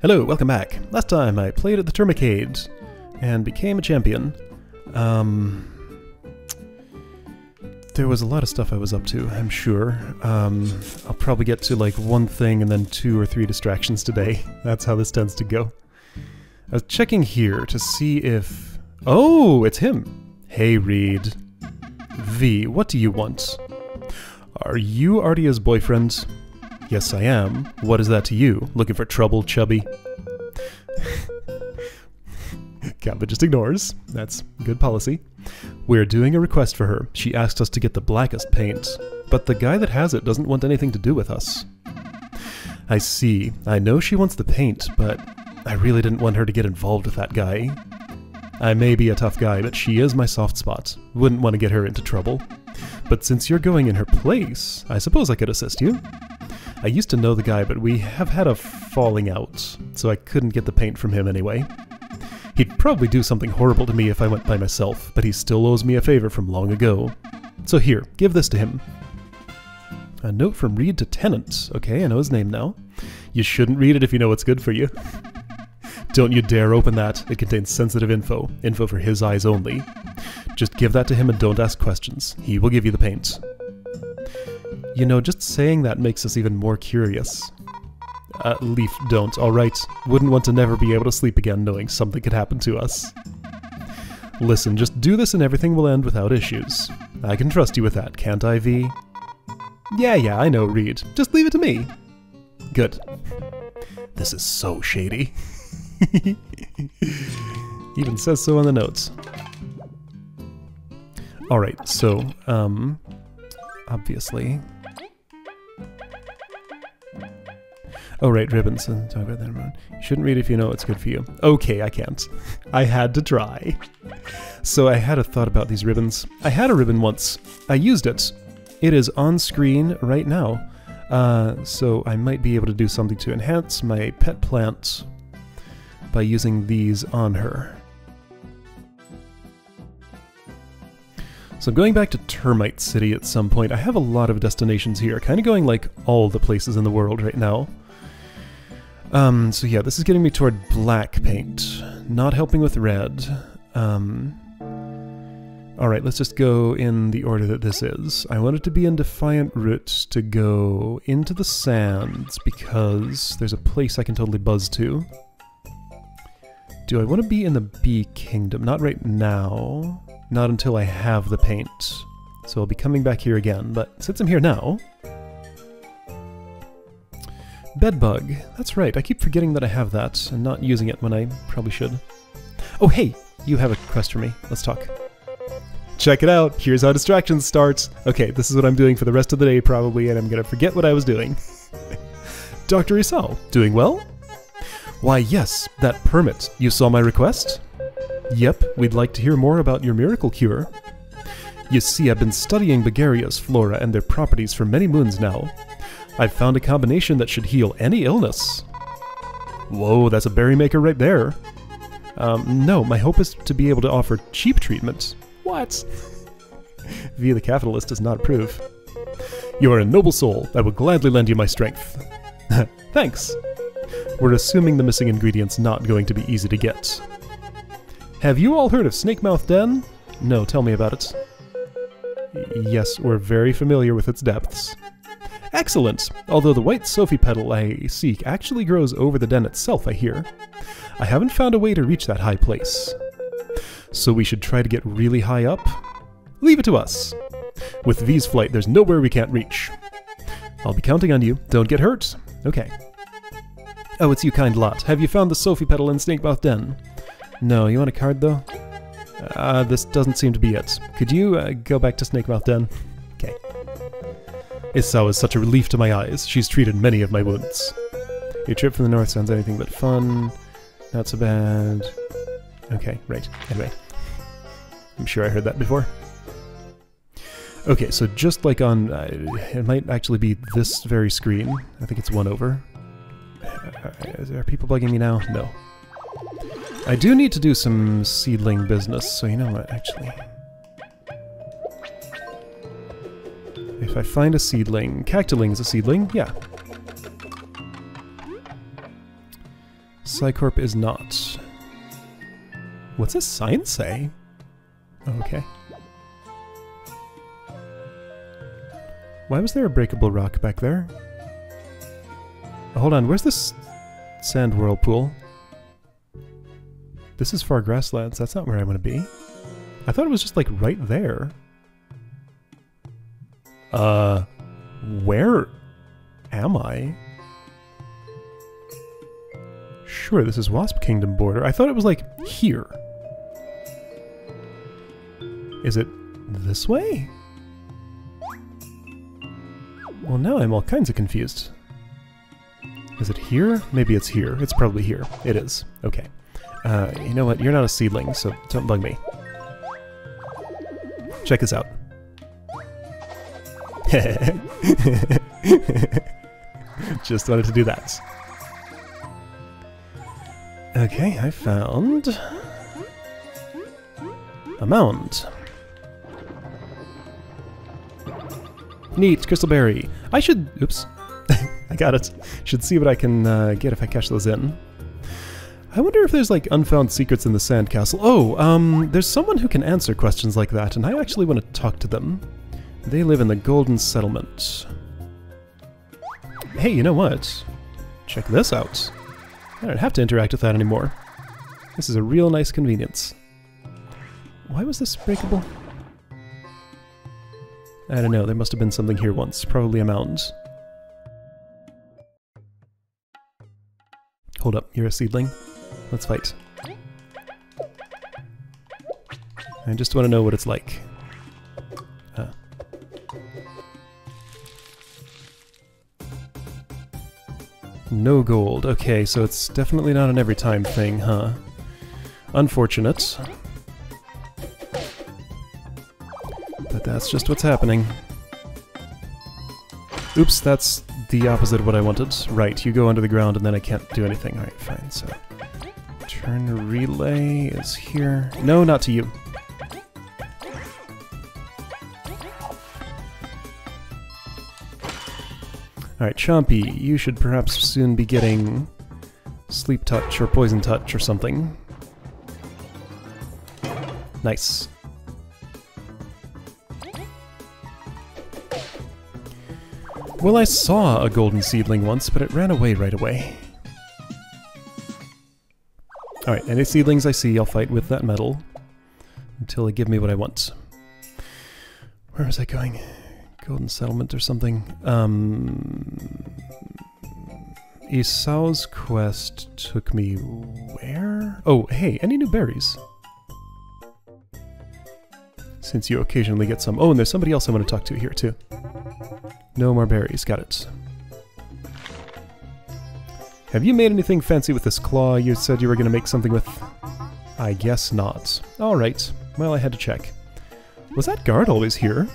Hello, welcome back. Last time I played at the Termicade and became a champion. There was a lot of stuff I was up to, I'm sure. I'll probably get to like one thing and then 2 or 3 distractions today. That's how this tends to go. I was checking here to see if... Oh, it's him! Hey, Reed. V, what do you want? Are you Artia's boyfriend? Yes, I am. What is that to you? Looking for trouble, chubby? Kappa just ignores. That's good policy. We're doing a request for her. She asked us to get the blackest paint, but the guy that has it doesn't want anything to do with us. I see. I know she wants the paint, but I really didn't want her to get involved with that guy. I may be a tough guy, but she is my soft spot. Wouldn't want to get her into trouble. But since you're going in her place, I suppose I could assist you. I used to know the guy, but we have had a falling out, so I couldn't get the paint from him anyway. He'd probably do something horrible to me if I went by myself, but he still owes me a favor from long ago. So here, give this to him. A note from Reed to Tennant. Okay, I know his name now. You shouldn't read it if you know what's good for you. Don't you dare open that. It contains sensitive info. Info for his eyes only. Just give that to him and don't ask questions. He will give you the paint. You know, just saying that makes us even more curious. Leaf, don't, alright? Wouldn't want to never be able to sleep again knowing something could happen to us. Listen, just do this and everything will end without issues. I can trust you with that, can't I, V? Yeah, I know, Reed. Just leave it to me. Good. This is so shady. Even says so on the notes. Alright, so, obviously... Oh, right, ribbons. Talk about that. You shouldn't read if you know it's good for you. Okay, I can't. I had to try. So I had a thought about these ribbons. I had a ribbon once. I used it. It is on screen right now. So I might be able to do something to enhance my pet plant by using these on her. So I'm going back to Termite City at some point. I have a lot of destinations here, kind of going like all the places in the world right now. So yeah, this is getting me toward black paint, not helping with red. Alright, let's just go in the order that this is. I want it to be in Defiant Root to go into the sands, because there's a place I can totally buzz to. Do I want to be in the Bee Kingdom? Not right now. Not until I have the paint. So I'll be coming back here again, but since I'm here now... Bedbug. That's right, I keep forgetting that I have that, and not using it when I probably should. Oh hey! You have a quest for me. Let's talk. Check it out! Here's how distractions start! Okay, this is what I'm doing for the rest of the day probably, and I'm gonna forget what I was doing. Dr. Isao, doing well? Why yes, that permit. You saw my request? Yep, we'd like to hear more about your miracle cure. You see, I've been studying Bugaria's flora and their properties for many moons now. I've found a combination that should heal any illness. Whoa, that's a berry maker right there. No, my hope is to be able to offer cheap treatment. What? V the capitalist does not approve. You are a noble soul. I will gladly lend you my strength. Thanks. We're assuming the missing ingredient's not going to be easy to get. Have you all heard of Snakemouth Den? No, tell me about it. Yes, we're very familiar with its depths. Excellent! Although the white Sophie petal I seek actually grows over the den itself, I hear. I haven't found a way to reach that high place. So we should try to get really high up? Leave it to us! With V's flight, there's nowhere we can't reach. I'll be counting on you. Don't get hurt. Okay. Oh, it's you kind lot. Have you found the Sophie petal in Snakemouth Den? No, you want a card though? This doesn't seem to be it. Could you go back to Snakemouth Den? Okay. Isao is such a relief to my eyes. She's treated many of my wounds. Your trip from the north sounds anything but fun. Not so bad. Okay, right. Anyway. I'm sure I heard that before. Okay, so just like on... it might actually be this very screen. I think it's one over. Are people bugging me now? No. I do need to do some seedling business, so you know what, actually. If I find a seedling... Cactuling is a seedling? Yeah. Psycorp is not. What's this sign say? Okay. Why was there a breakable rock back there? Oh, hold on, where's this sand whirlpool? This is far grasslands, that's not where I want to be. I thought it was just like right there. Where am I? Sure, this is Wasp Kingdom border. I thought it was like here. Is it this way? Well, now I'm all kinds of confused. Is it here? Maybe it's here. It's probably here. It is. Okay. You know what? You're not a seedling, so don't bug me. Check this out. Just wanted to do that. Okay, I found a mound. Neat, crystal berry. I should... Oops. I got it. Should see what I can get if I cash those in. I wonder if there's like unfound secrets in the sandcastle. Oh, there's someone who can answer questions like that, and I actually want to talk to them. They live in the Golden Settlement. Hey, you know what? Check this out. I don't have to interact with that anymore. This is a real nice convenience. Why was this breakable? I don't know, there must have been something here once. Probably a mound. Hold up, you're a seedling? Let's fight. I just want to know what it's like. No gold. Okay, so it's definitely not an every time thing, huh? Unfortunate. But that's just what's happening. Oops, that's the opposite of what I wanted. Right, you go under the ground and then I can't do anything. Alright, fine, so... Turn relay is here. No, not to you. Alright, Chompy, you should perhaps soon be getting Sleep Touch or Poison Touch or something. Nice. Well, I saw a golden seedling once, but it ran away right away. Alright, any seedlings I see, I'll fight with that metal until they give me what I want. Where was I going? Golden Settlement or something. Esau's quest took me where? Oh, hey, any new berries? Since you occasionally get some. Oh, and there's somebody else I want to talk to here, too. No more berries, got it. Have you made anything fancy with this claw? You said you were going to make something with... I guess not. Alright, well, I had to check. Was that guard always here?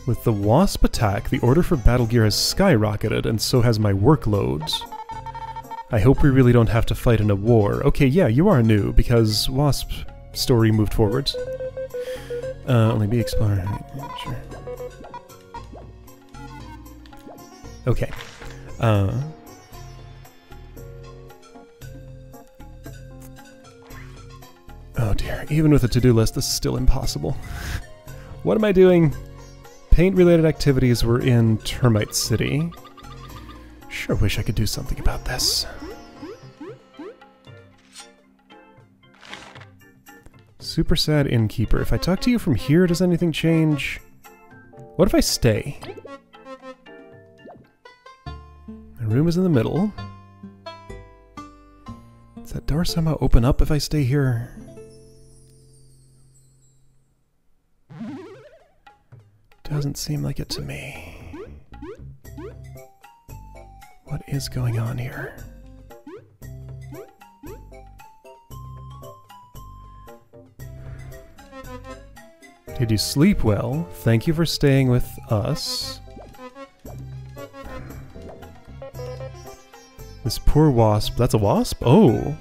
With the Wasp attack, the order for battle gear has skyrocketed, and so has my workload. I hope we really don't have to fight in a war. Okay, yeah, you are new, because Wasp story moved forward. Only be explorer. Sure. Okay. Oh dear, even with a to-do list, this is still impossible. What am I doing? Paint-related activities were in Termite City. Sure wish I could do something about this. Super sad innkeeper. If I talk to you from here, does anything change? What if I stay? The room is in the middle. Does that door somehow open up if I stay here? Doesn't seem like it to me. What is going on here? Did you sleep well? Thank you for staying with us. This poor wasp. That's a wasp? Oh!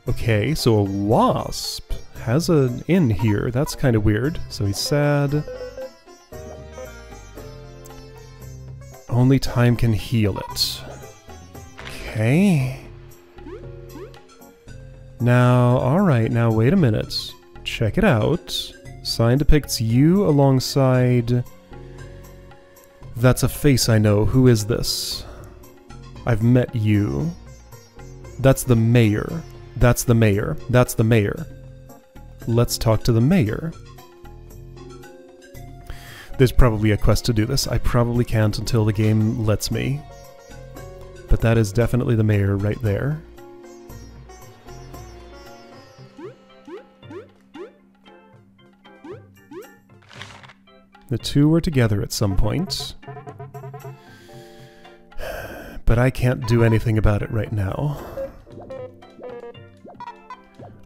Okay, so a wasp has an inn here. That's kind of weird. So he's sad. Only time can heal it. Okay. Now, alright, now wait a minute. Check it out. Sign depicts you alongside... That's a face I know. Who is this? I've met you. That's the mayor. That's the mayor. That's the mayor. Let's talk to the mayor. There's probably a quest to do this. I probably can't until the game lets me. But that is definitely the mayor right there. The two were together at some point. But I can't do anything about it right now.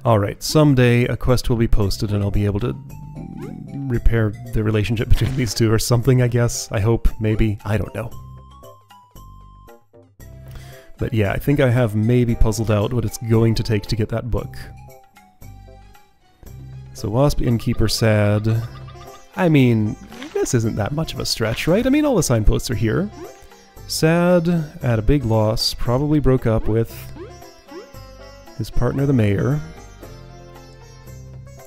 Alright, someday a quest will be posted and I'll be able to repair the relationship between these two or something, I guess. I hope, maybe, I don't know. But yeah, I think I have maybe puzzled out what it's going to take to get that book. So Wasp, Innkeeper, sad. I mean, this isn't that much of a stretch, right? I mean, all the signposts are here. Sad, at a big loss, probably broke up with his partner, the mayor.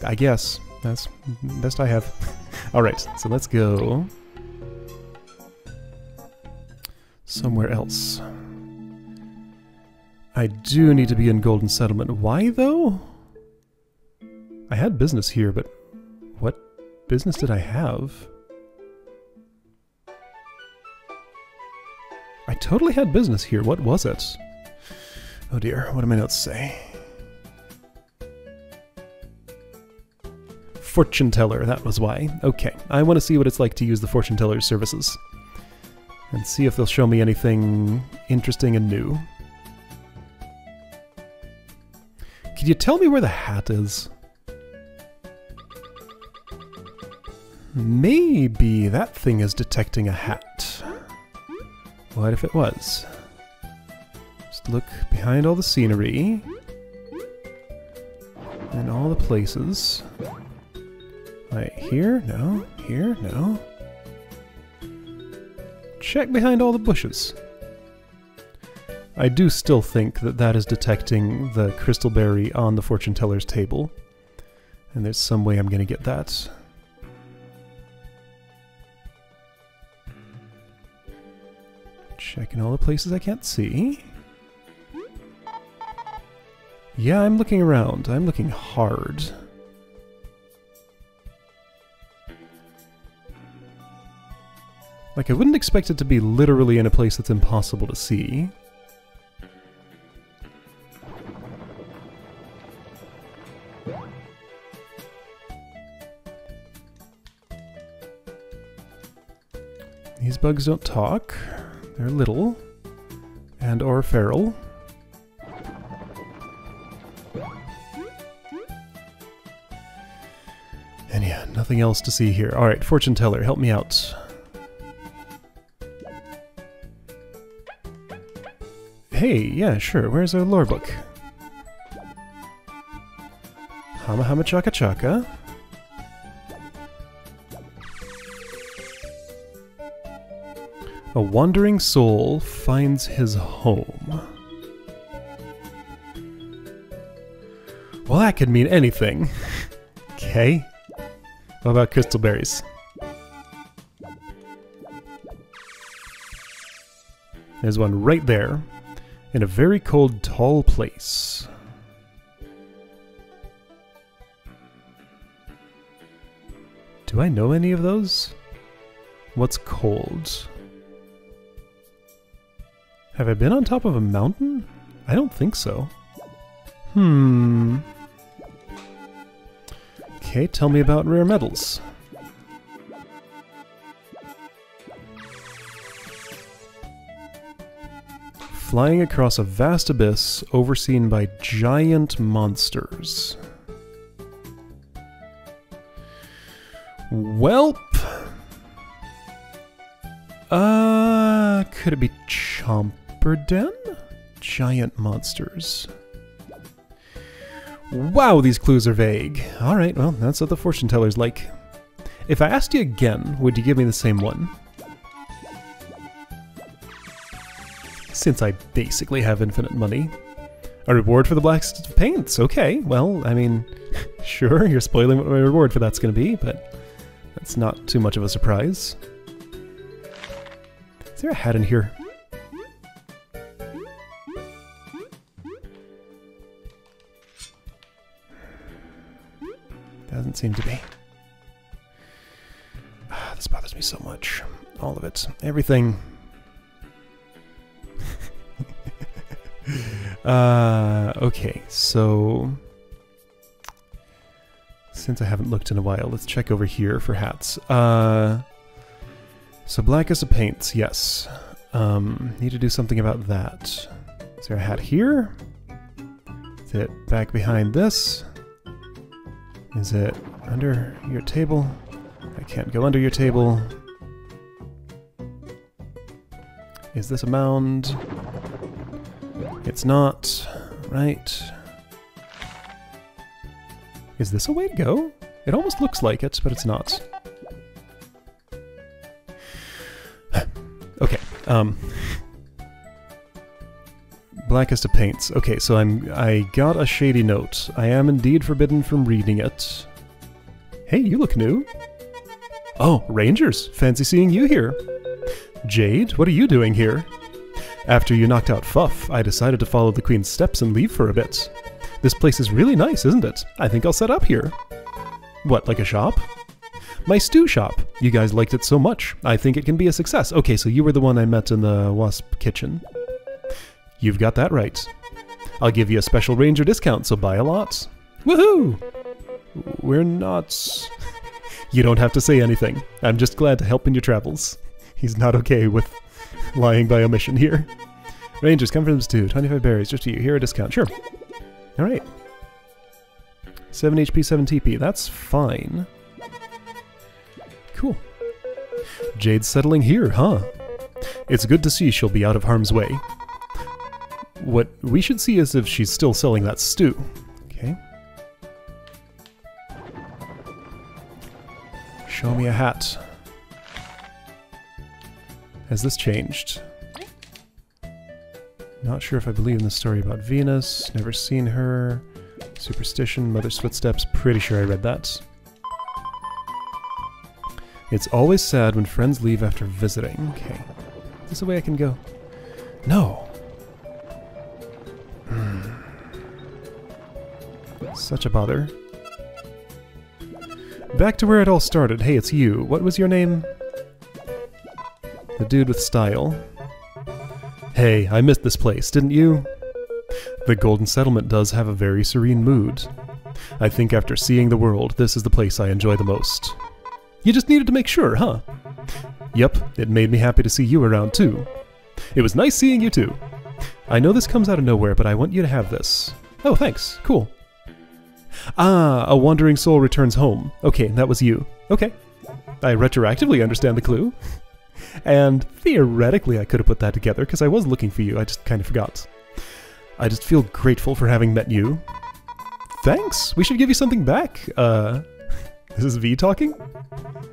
I guess. That's the best I have. Alright, so let's go somewhere else. I do need to be in Golden Settlement. Why, though? I had business here, but what business did I have? I totally had business here. What was it? Oh dear, what do my notes say? Fortune teller, that was why. Okay, I want to see what it's like to use the fortune teller's services. And see if they'll show me anything interesting and new. Could you tell me where the hat is? Maybe that thing is detecting a hat. What if it was? Just look behind all the scenery. And all the places. Right, here? No. Here? No. Check behind all the bushes. I do still think that that is detecting the crystal berry on the fortune teller's table. And there's some way I'm going to get that. Checking all the places I can't see. Yeah, I'm looking around. I'm looking hard. Like, I wouldn't expect it to be literally in a place that's impossible to see. These bugs don't talk. They're little. And or feral. And yeah, nothing else to see here. Alright, fortune teller, help me out. Hey, yeah, sure, where's our lore book? Hama hama chaka chaka. A wandering soul finds his home. Well, that could mean anything. Okay. What about crystal berries? There's one right there. In a very cold, tall place. Do I know any of those? What's cold? Have I been on top of a mountain? I don't think so. Okay, tell me about rare metals. Flying across a vast abyss overseen by giant monsters. Welp. Could it be Chomperden? Giant monsters. Wow, these clues are vague. Alright, well, that's what the fortune teller's like. If I asked you again, would you give me the same one? Since I basically have infinite money. A reward for the blackest paints. Okay, well, I mean, sure, you're spoiling what my reward for that's going to be, but that's not too much of a surprise. Is there a hat in here? Doesn't seem to be. This bothers me so much. All of it. Everything. Okay, so since I haven't looked in a while, let's check over here for hats. So blackest of paints, yes. Need to do something about that. Is there a hat here? Is it back behind this? Is it under your table? I can't go under your table. Is this a mound? It's not. Right. Is this a way to go? It almost looks like it, but it's not. Okay. Blackest of paints. Okay, so I got a shady note. I am indeed forbidden from reading it. Hey, you look new. Oh, Rangers. Fancy seeing you here. Jade, what are you doing here? After you knocked out Fuff, I decided to follow the Queen's steps and leave for a bit. This place is really nice, isn't it? I think I'll set up here. What, like a shop? My stew shop. You guys liked it so much. I think it can be a success. Okay, so you were the one I met in the Wasp kitchen. You've got that right. I'll give you a special Ranger discount, so buy a lot. Woohoo! We're not... You don't have to say anything. I'm just glad to help in your travels. He's not okay with lying by omission here. Rangers, come from this too. 25 berries, just for you. Here, a discount. Sure. Alright. 7 HP, 7 TP. That's fine. Cool. Jade's settling here, huh? It's good to see she'll be out of harm's way. What we should see is if she's still selling that stew. Okay. Show me a hat. Has this changed? Not sure if I believe in the story about Venus. Never seen her. Superstition, Mother's Footsteps. Pretty sure I read that. It's always sad when friends leave after visiting. Okay. Is this a way I can go? No. Such a bother. Back to where it all started. Hey, it's you. What was your name? The dude with style. Hey, I missed this place, didn't you? The Golden Settlement does have a very serene mood. I think after seeing the world, this is the place I enjoy the most. You just needed to make sure, huh? Yep, it made me happy to see you around too. It was nice seeing you too. I know this comes out of nowhere, but I want you to have this. Oh, thanks. Cool. Ah, a wandering soul returns home. Okay, that was you. Okay. I retroactively understand the clue. And theoretically I could have put that together, because I was looking for you, I just kind of forgot. I just feel grateful for having met you. Thanks! We should give you something back. This is V talking?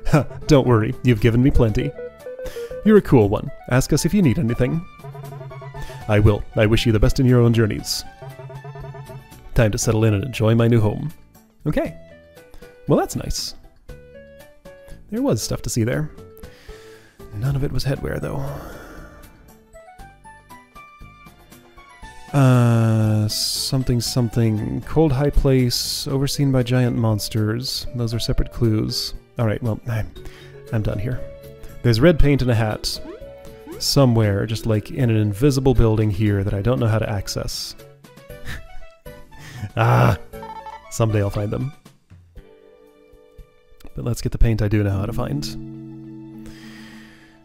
Huh, don't worry, you've given me plenty. You're a cool one. Ask us if you need anything. I will. I wish you the best in your own journeys. Time to settle in and enjoy my new home. Okay. Well, that's nice. There was stuff to see there. None of it was headwear, though. Something. Cold high place, overseen by giant monsters. Those are separate clues. Alright, well, I'm done here. There's red paint and a hat. Somewhere, just like in an invisible building here that I don't know how to access. Someday I'll find them. But let's get the paint I do know how to find.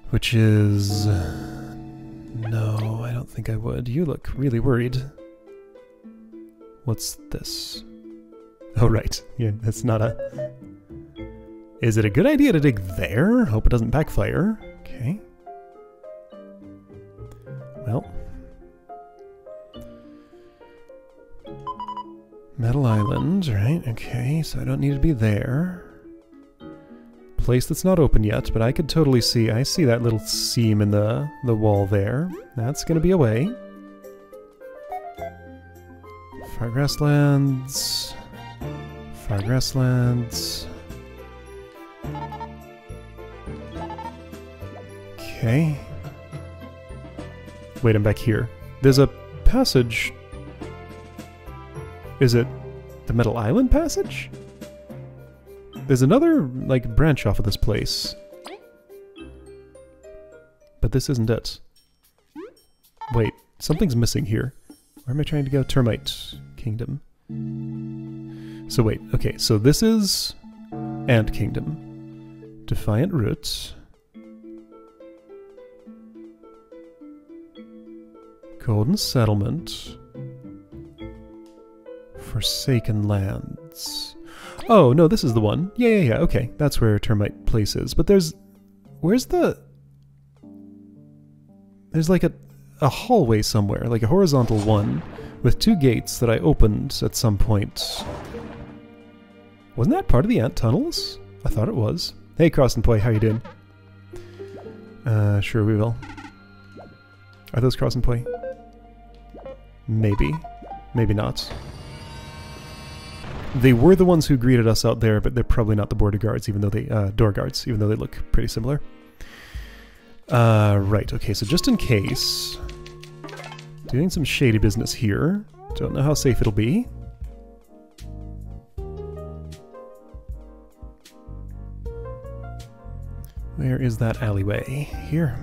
Which is... No, I don't think I would. You look really worried. What's this? Oh, right. Yeah, that's not a... Is it a good idea to dig there? Hope it doesn't backfire. Okay. Well. Metal Island, right? Okay, so I don't need to be there. place that's not open yet, but I could totally see... I see that little seam in the wall there. That's gonna be a way. Far grasslands... Far grasslands... Okay. Wait, I'm back here. There's a passage... Is it the Metal Island passage? There's another, like, branch off of this place. But this isn't it. Wait, something's missing here. Where am I trying to go? Termite Kingdom. So wait, okay, so this is Ant Kingdom. Defiant Roots. Golden Settlement. Forsaken Lands. Oh, no, this is the one. Yeah, okay. That's where Termite Place is. But there's... Where's the... There's like a hallway somewhere, like a horizontal one, with 2 gates that I opened at some point. Wasn't that part of the ant tunnels? I thought it was. Hey, Cross and Poi, how you doing? Sure we will. Are those Cross and Poi? Maybe. Maybe not. They were the ones who greeted us out there, but they're probably not the border guards, even though they... door guards, even though they look pretty similar. Right, okay, so just in case... Doing some shady business here. Don't know how safe it'll be. Where is that alleyway? Here.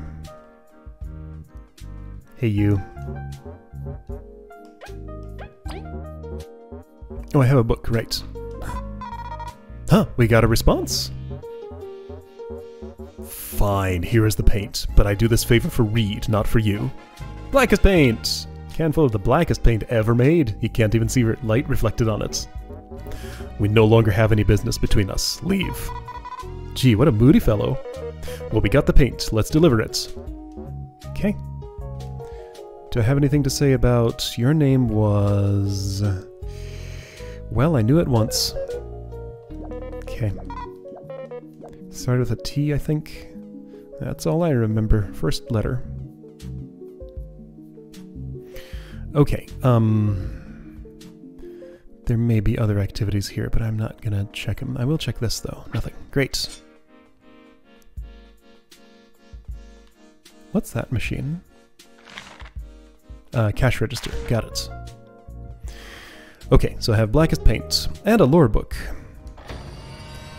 Hey, you. Oh, I have a book, right. Huh, we got a response. Fine, here is the paint, but I do this favor for Reed, not for you. Blackest paint! Can full of the blackest paint ever made. You can't even see light reflected on it. We no longer have any business between us. Leave. Gee, what a moody fellow. Well, we got the paint. Let's deliver it. Okay. Do I have anything to say about... Your name was... Well, I knew it once. Okay. Started with a T, I think. That's all I remember. First letter. Okay, there may be other activities here, but I'm not gonna check them. I will check this, though. Nothing. Great. What's that machine? Cash register. Got it. Okay, so I have blackest paint and a lore book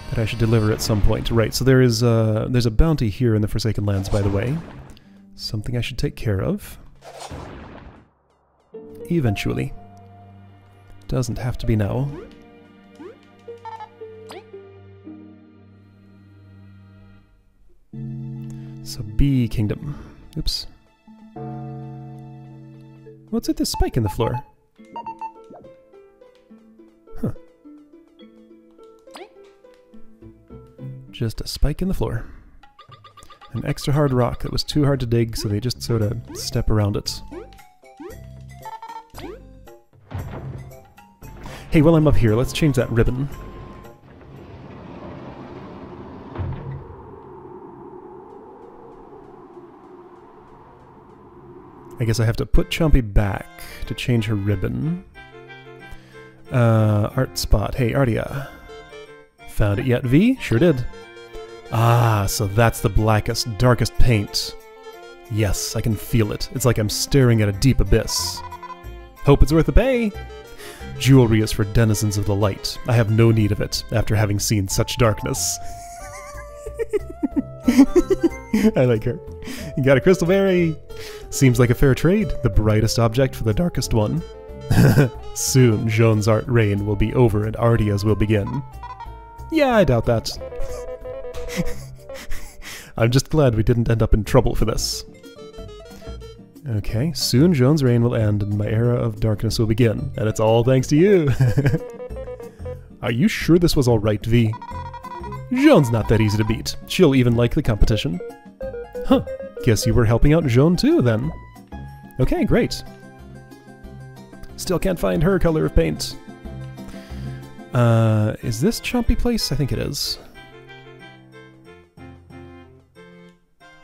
that I should deliver at some point. Right, so there's a bounty here in the Forsaken Lands, by the way. Something I should take care of. Eventually. Doesn't have to be now. So Bee Kingdom. Oops. What's it, this spike in the floor? Huh. Just a spike in the floor. An extra hard rock that was too hard to dig, so they just sort of step around it. Hey, while I'm up here, let's change that ribbon. I guess I have to put Chompy back to change her ribbon. Art spot. Hey, Artia. Found it yet, V? Sure did. Ah, so that's the blackest, darkest paint. Yes, I can feel it. It's like I'm staring at a deep abyss. Hope it's worth the pay! Jewelry is for denizens of the light. I have no need of it, after having seen such darkness. I like her. You got a crystal berry! Seems like a fair trade, the brightest object for the darkest one. Soon, Jean's art reign will be over and Artia's will begin. Yeah, I doubt that. I'm just glad we didn't end up in trouble for this. Okay, soon Jean's reign will end and my era of darkness will begin, and it's all thanks to you. Are you sure this was alright, V? Jean's not that easy to beat. She'll even like the competition. Huh, guess you were helping out Jean too, then. Okay, great. Still can't find her color of paint. Is this Chompy Place? I think it is.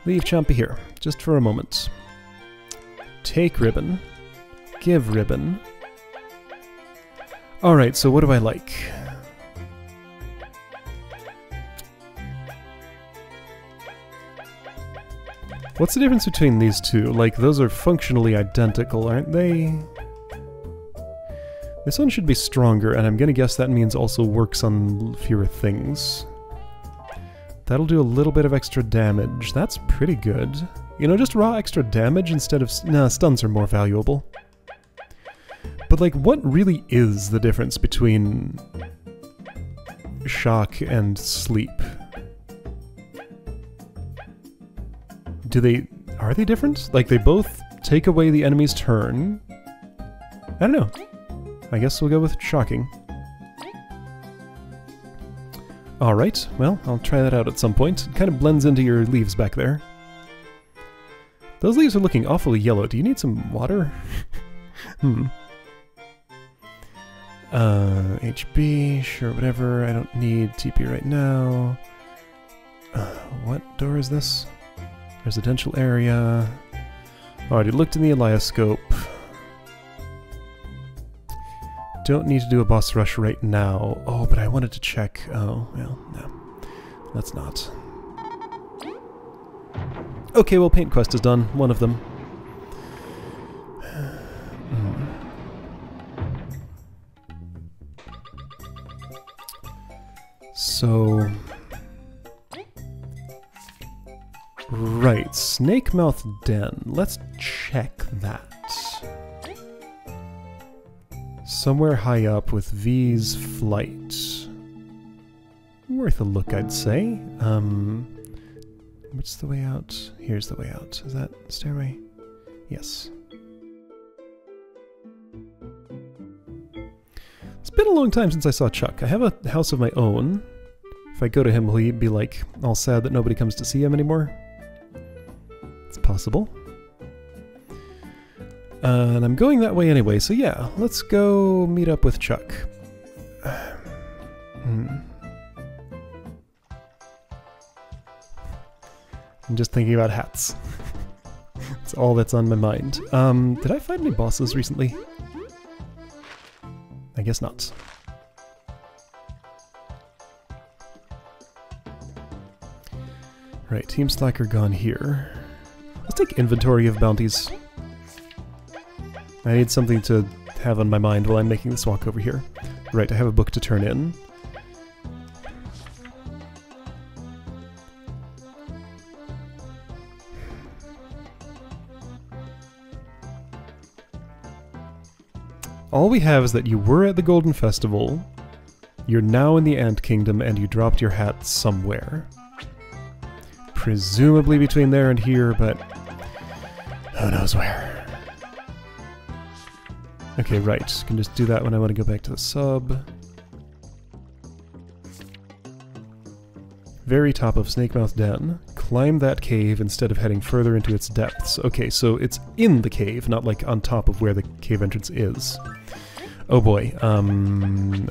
Leave Chompy here, just for a moment. Take ribbon. Give ribbon. Alright, so what do I like? What's the difference between these two? Like, those are functionally identical, aren't they? This one should be stronger, and I'm gonna guess that means also works on fewer things. That'll do a little bit of extra damage. That's pretty good. You know, just raw extra damage instead of... Nah, stuns are more valuable. But, like, what really is the difference between shock and sleep? Are they different? Like, they both take away the enemy's turn? I don't know. I guess we'll go with shocking. Alright, well, I'll try that out at some point. It kind of blends into your leaves back there. Those leaves are looking awfully yellow. Do you need some water? HB, sure, whatever. I don't need TP right now. What door is this? Residential area. Already looked in the Eliascope. Don't need to do a boss rush right now. Oh, but I wanted to check. Oh, well, no. Let's not. Okay, well, Paint Quest is done. One of them. So... Right, Snakemouth Den. Let's check that. Somewhere high up with V's flight. Worth a look, I'd say. What's the way out? Here's the way out. Is that stairway? Yes. It's been a long time since I saw Chuck. I have a house of my own. If I go to him, will he be like all sad that nobody comes to see him anymore? It's possible. And I'm going that way anyway, so yeah, let's go meet up with Chuck. I'm just thinking about hats. That's all that's on my mind. Did I find any bosses recently? I guess not. Right, Team Slacker gone here. Let's take inventory of bounties. I need something to have on my mind while I'm making this walk over here. Right, I have a book to turn in. All we have is that you were at the Golden Festival, you're now in the Ant Kingdom, and you dropped your hat somewhere. Presumably between there and here, but who knows where. Okay, right. Can just do that when I want to go back to the sub. Very top of Snakemouth Den. Climb that cave instead of heading further into its depths. Okay, so it's in the cave, not like on top of where the cave entrance is. Oh boy.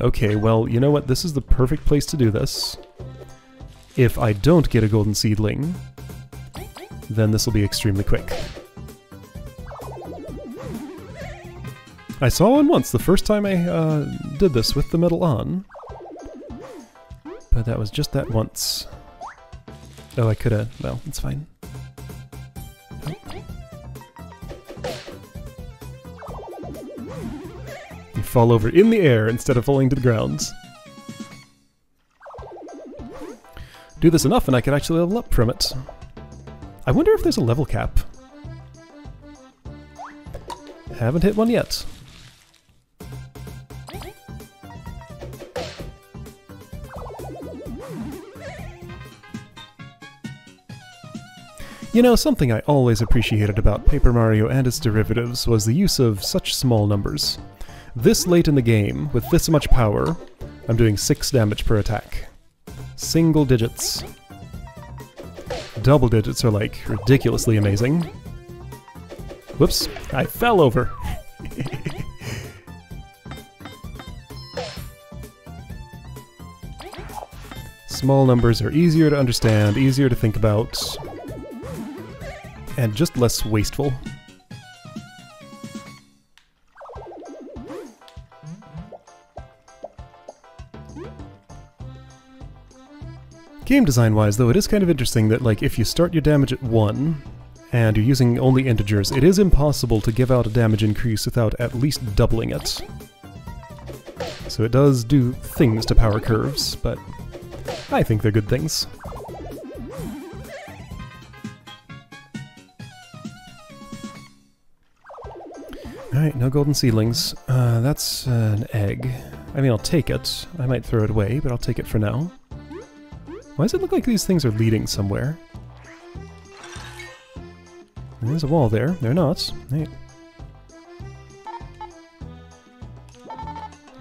Okay, well, you know what? This is the perfect place to do this. If I don't get a golden seedling, then this will be extremely quick. I saw one once, the first time I did this with the medal on. But that was just that once. Oh, I could've... well, it's fine. Oh. You fall over in the air instead of falling to the ground. Do this enough and I could actually level up from it. I wonder if there's a level cap. Haven't hit one yet. You know, something I always appreciated about Paper Mario and its derivatives was the use of such small numbers. This late in the game, with this much power, I'm doing 6 damage per attack. Single digits. Double digits are like ridiculously amazing. Whoops, I fell over. Small numbers are easier to understand, easier to think about. And just less wasteful. Game design-wise, though, it is kind of interesting that, like, if you start your damage at 1, and you're using only integers, it is impossible to give out a damage increase without at least doubling it. So it does do things to power curves, but I think they're good things. Alright, no golden seedlings. That's an egg. I mean, I'll take it. I might throw it away, but I'll take it for now. Why does it look like these things are leading somewhere? There's a wall there. They're not. Hey.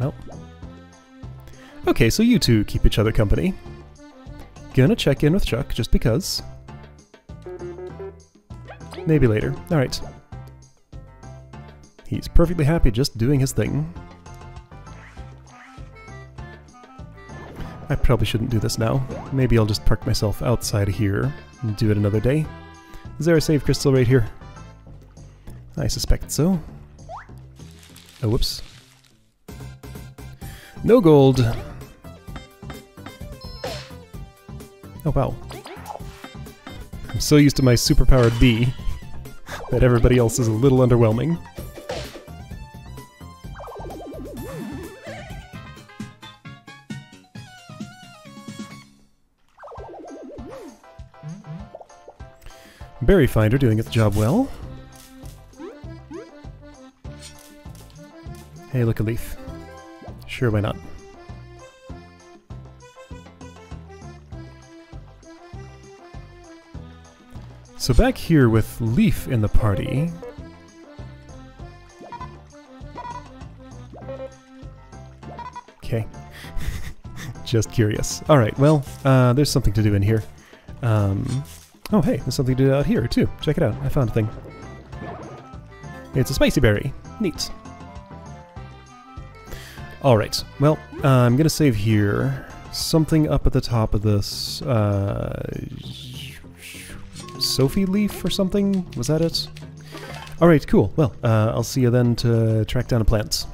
Well. Okay, so you two keep each other company. Gonna check in with Chuck, just because. Maybe later. Alright. He's perfectly happy just doing his thing. I probably shouldn't do this now. Maybe I'll just park myself outside of here and do it another day. Is there a save crystal right here? I suspect so. Oh, whoops. No gold! Oh, wow. I'm so used to my superpowered bee that everybody else is a little underwhelming. Berry Finder doing its job well. Hey, look, a leaf. Sure, why not? So back here with Leaf in the party... Okay. Just curious. Alright, well, there's something to do in here. Oh hey, there's something to do out here too. Check it out, I found a thing. It's a spicy berry. Neat. Alright, well, I'm gonna save here. Something up at the top of this, Sophie leaf or something? Was that it? Alright, cool. Well, I'll see you then to track down the plants.